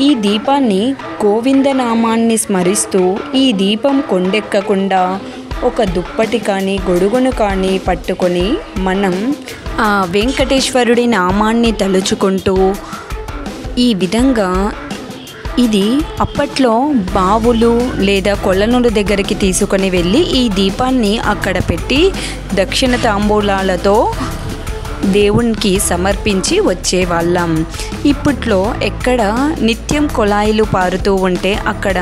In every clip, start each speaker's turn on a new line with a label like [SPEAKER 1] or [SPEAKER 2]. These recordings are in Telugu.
[SPEAKER 1] ఈ దీపాన్ని గోవిందనామాన్ని స్మరిస్తూ ఈ దీపం కొండెక్కకుండా ఒక దుప్పటి కానీ గొడుగును కానీ పట్టుకొని మనం ఆ వెంకటేశ్వరుడి నామాన్ని తలుచుకుంటూ ఈ విధంగా ఇది అప్పట్లో బావులు లేదా కొలనుల దగ్గరికి తీసుకొని వెళ్ళి ఈ దీపాన్ని అక్కడ పెట్టి దక్షిణ తాంబూలాలతో దేవునికి సమర్పించి వచ్చేవాళ్ళం. ఇప్పట్లో ఎక్కడ నిత్యం కుళాయిలు పారుతూ ఉంటే అక్కడ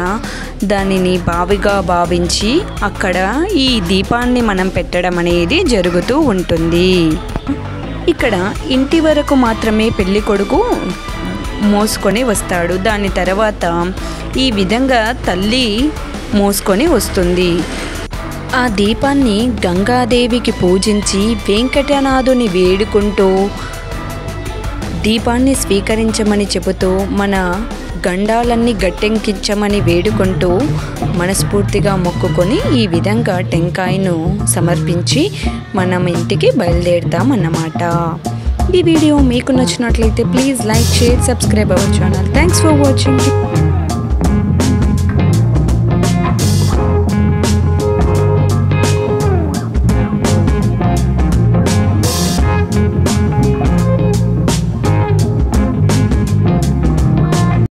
[SPEAKER 1] దానిని బావిగా భావించి అక్కడ ఈ దీపాన్ని మనం పెట్టడం అనేది జరుగుతూ ఉంటుంది. ఇక్కడ ఇంటి వరకు మాత్రమే పెళ్లి కొడుకు మోసుకొని వస్తాడు. దాని తర్వాత ఈ విధంగా తల్లి మోసుకొని వస్తుంది. ఆ దీపాన్ని గంగాదేవికి పూజించి వెంకటనాథుని వేడుకుంటూ దీపాన్ని స్వీకరించమని చెబుతూ మన గండాలన్నీ గట్టెంకించమని వేడుకుంటూ మనస్ఫూర్తిగా మొక్కుకొని ఈ విధంగా టెంకాయను సమర్పించి మనం ఇంటికి బయలుదేరుతామన్నమాట. ఈ వీడియో మీకు నచ్చినట్లయితే please like, share, subscribe our channel. Thanks for watching.